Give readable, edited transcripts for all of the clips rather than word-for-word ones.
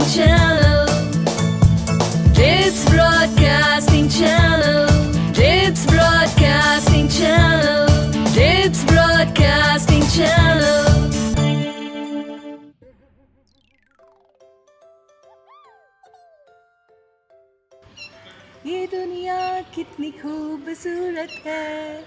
Channel. Dips Broadcasting Channel. Dips Broadcasting Channel. Dips Broadcasting Channel. ये दुनिया कितनी खूबसूरत है,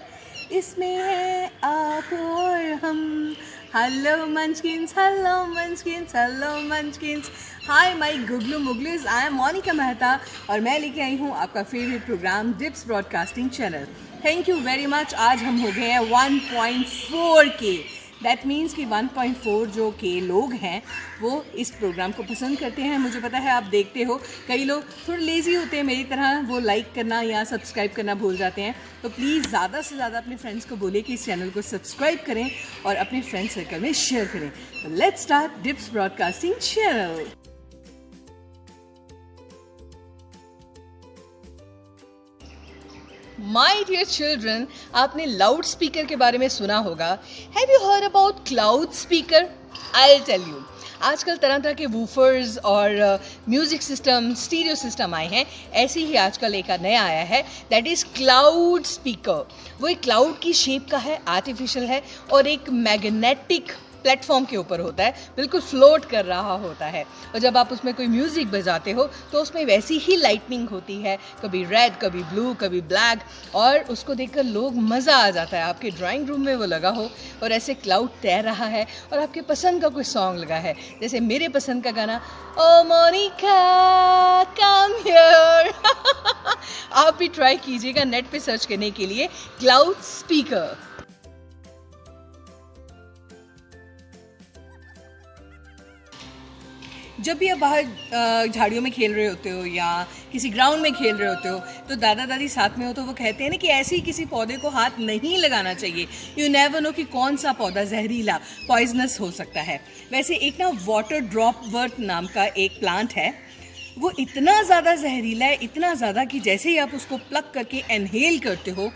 इसमें है आप और हम। Hello munchkins, hello munchkins, hello munchkins. Hi my गुगलू मुगलूज, आई एम मोनिका मेहता और मैं लेके आई हूँ आपका favourite programme Dips broadcasting channel. Thank you very much. आज हम हो गए हैं 1.4 के। दैट मीन्स कि 1.4 जो के लोग हैं वो इस प्रोग्राम को पसंद करते हैं। मुझे पता है, आप देखते हो कई लोग थोड़े लेज़ी होते हैं मेरी तरह, वो लाइक करना या सब्सक्राइब करना भूल जाते हैं। तो प्लीज़ ज़्यादा से ज़्यादा अपने फ्रेंड्स को बोले कि इस चैनल को सब्सक्राइब करें और अपने फ्रेंड सर्कल में शेयर करें। तो let's start Dips broadcasting channel. My dear children, आपने लाउड स्पीकर के बारे में सुना होगा। Have you heard about cloud speaker? I will tell you. आजकल तरह तरह के वूफर्स और म्यूज़िक सिस्टम, स्टीरियो सिस्टम आए हैं। ऐसे ही आजकल एक नया आया है, दैट इज़ क्लाउड स्पीकर। वो एक क्लाउड की शेप का है, आर्टिफिशियल है और एक मैग्नेटिक प्लेटफॉर्म के ऊपर होता है, बिल्कुल फ्लोट कर रहा होता है। और जब आप उसमें कोई म्यूज़िक बजाते हो तो उसमें वैसी ही लाइटनिंग होती है, कभी रेड, कभी ब्लू, कभी ब्लैक, और उसको देखकर लोग मज़ा आ जाता है। आपके ड्राइंग रूम में वो लगा हो और ऐसे क्लाउड तैर रहा है और आपके पसंद का कोई सॉन्ग लगा है, जैसे मेरे पसंद का गाना ओ मोनिका कम हियर। आप भी ट्राई कीजिएगा नेट पे सर्च करने के लिए क्लाउड स्पीकर। जब भी आप बाहर झाड़ियों में खेल रहे होते हो या किसी ग्राउंड में खेल रहे होते हो तो दादा दादी साथ में हो तो वो कहते हैं ना कि ऐसे ही किसी पौधे को हाथ नहीं लगाना चाहिए। यू नेवर नो कि कौन सा पौधा जहरीला, पॉइजनस हो सकता है। वैसे एक ना वाटर ड्रॉप वर्ट नाम का एक प्लांट है, वो इतना ज़्यादा जहरीला है, इतना ज़्यादा कि जैसे ही आप उसको प्लग करके इनहेल करते हो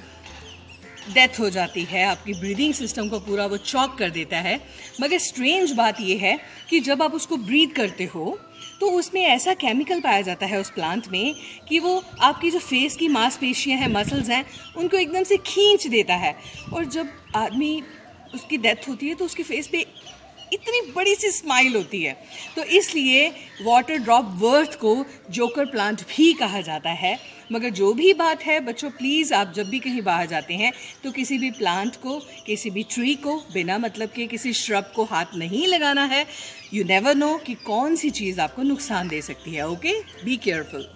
डेथ हो जाती है। आपकी ब्रीदिंग सिस्टम को पूरा वो चॉक कर देता है। मगर स्ट्रेंज बात ये है कि जब आप उसको ब्रीथ करते हो तो उसमें ऐसा केमिकल पाया जाता है उस प्लांट में कि वो आपकी जो फेस की मांसपेशियां हैं, मसल्स हैं, उनको एकदम से खींच देता है। और जब आदमी उसकी डेथ होती है तो उसके फेस पे इतनी बड़ी सी स्माइल होती है। तो इसलिए वाटर ड्रॉप वर्थ को जोकर प्लांट भी कहा जाता है। मगर जो भी बात है बच्चों, प्लीज़ आप जब भी कहीं बाहर जाते हैं तो किसी भी प्लांट को, किसी भी ट्री को बिना मतलब के किसी श्रब को हाथ नहीं लगाना है। यू नेवर नो कि कौन सी चीज़ आपको नुकसान दे सकती है। Okay, be careful.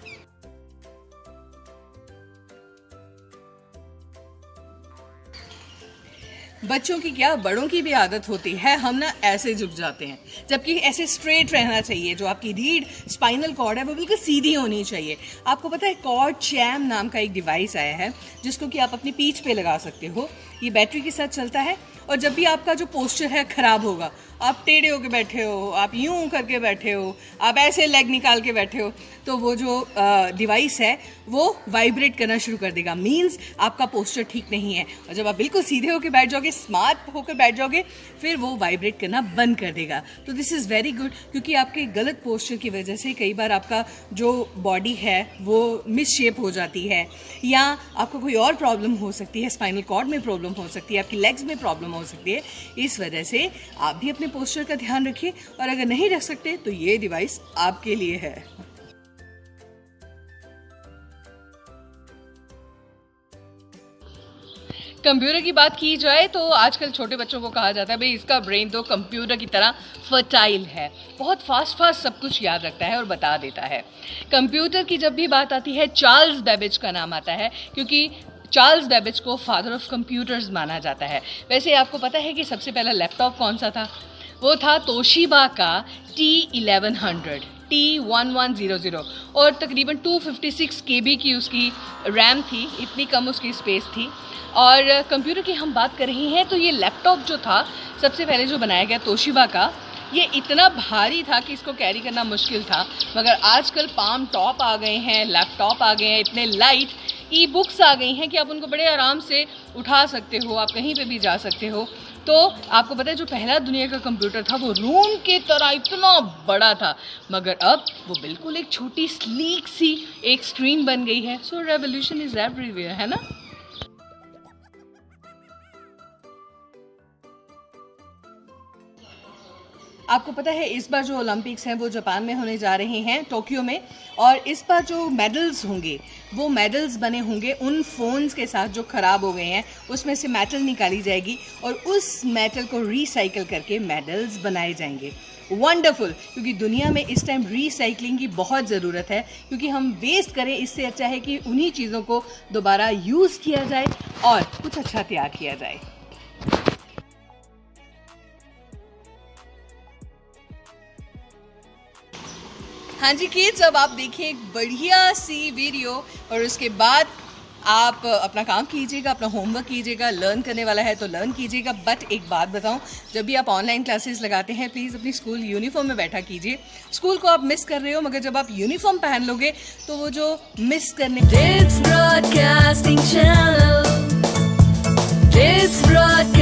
बच्चों की क्या, बड़ों की भी आदत होती है, हम ना ऐसे झुक जाते हैं, जबकि ऐसे स्ट्रेट रहना चाहिए। जो आपकी रीढ़, स्पाइनल कॉर्ड है, वो बिल्कुल सीधी होनी चाहिए। आपको पता है कॉर्ड चैम नाम का एक डिवाइस आया है जिसको कि आप अपनी पीठ पे लगा सकते हो। ये बैटरी के साथ चलता है और जब भी आपका जो पोस्चर है ख़राब होगा, आप टेढ़े होकर बैठे हो, आप यूं करके बैठे हो, आप ऐसे लेग निकाल के बैठे हो, तो वो जो डिवाइस है वो वाइब्रेट करना शुरू कर देगा। मींस आपका पोस्चर ठीक नहीं है। और जब आप बिल्कुल सीधे होकर बैठ जाओगे, स्मार्ट होकर बैठ जाओगे, फिर वो वाइब्रेट करना बंद कर देगा। तो दिस इज़ वेरी गुड, क्योंकि आपके गलत पोस्चर की वजह से कई बार आपका जो बॉडी है वो मिस शेप हो जाती है, या आपको कोई और प्रॉब्लम हो सकती है, स्पाइनल कॉर्ड में प्रॉब्लम हो सकती है, आपकी लेग्स में प्रॉब्लम हो सकती है। इस वजह से आप भी अपने पोस्चर का ध्यान रखिए, और अगर नहीं रख सकते तो ये डिवाइस आपके लिए है। कंप्यूटर की बात की जाए तो आजकल छोटे बच्चों को कहा जाता है भाई इसका ब्रेन तो कंप्यूटर की तरह फर्टाइल है, बहुत फास्ट सब कुछ याद रखता है और बता देता है। कंप्यूटर की जब भी बात आती है चार्ल्स बेबेज का नाम आता है, क्योंकि चार्ल्स बेबेज को फादर ऑफ कंप्यूटर्स माना जाता है। वैसे आपको पता है कि सबसे पहला लैपटॉप कौन सा था? वो था तोशिबा का T1100 T1100, और तकरीबन 256 KB की उसकी रैम थी, इतनी कम उसकी स्पेस थी। और कंप्यूटर की हम बात कर रहे हैं तो ये लैपटॉप जो था सबसे पहले जो बनाया गया तोशिबा का, ये इतना भारी था कि इसको कैरी करना मुश्किल था। मगर आजकल पाम टॉप आ गए हैं, लैपटॉप आ गए हैं, इतने लाइट, ई बुक्स आ गई हैं कि आप उनको बड़े आराम से उठा सकते हो, आप कहीं पे भी जा सकते हो। तो आपको पता है जो पहला दुनिया का कंप्यूटर था वो रूम की तरह इतना बड़ा था, मगर अब वो बिल्कुल एक छोटी स्लीक सी एक स्क्रीन बन गई है। सो रेवोल्यूशन इज एवरीवेयर, है ना। आपको पता है इस बार जो ओलंपिक्स हैं वो जापान में होने जा रहे हैं, टोक्यो में, और इस बार जो मेडल्स होंगे वो मेडल्स बने होंगे उन फ़ोन्स के साथ जो ख़राब हो गए हैं। उसमें से मेटल निकाली जाएगी और उस मेटल को रिसाइकिल करके मेडल्स बनाए जाएंगे। वंडरफुल, क्योंकि दुनिया में इस टाइम रिसाइकलिंग की बहुत ज़रूरत है, क्योंकि हम वेस्ट करें इससे अच्छा है कि उन्हीं चीज़ों को दोबारा यूज़ किया जाए और कुछ अच्छा तैयार किया जाए। हाँ जी किड्स, अब आप देखिए एक बढ़िया सी वीडियो और उसके बाद आप अपना काम कीजिएगा, अपना होमवर्क कीजिएगा। लर्न करने वाला है तो लर्न कीजिएगा। बट एक बात बताऊं, जब भी आप ऑनलाइन क्लासेस लगाते हैं प्लीज़ अपनी स्कूल यूनिफॉर्म में बैठा कीजिए। स्कूल को आप मिस कर रहे हो, मगर जब आप यूनिफॉर्म पहन लोगे तो वो जो मिस करने It's Broadcasting Channel. It's Broadcasting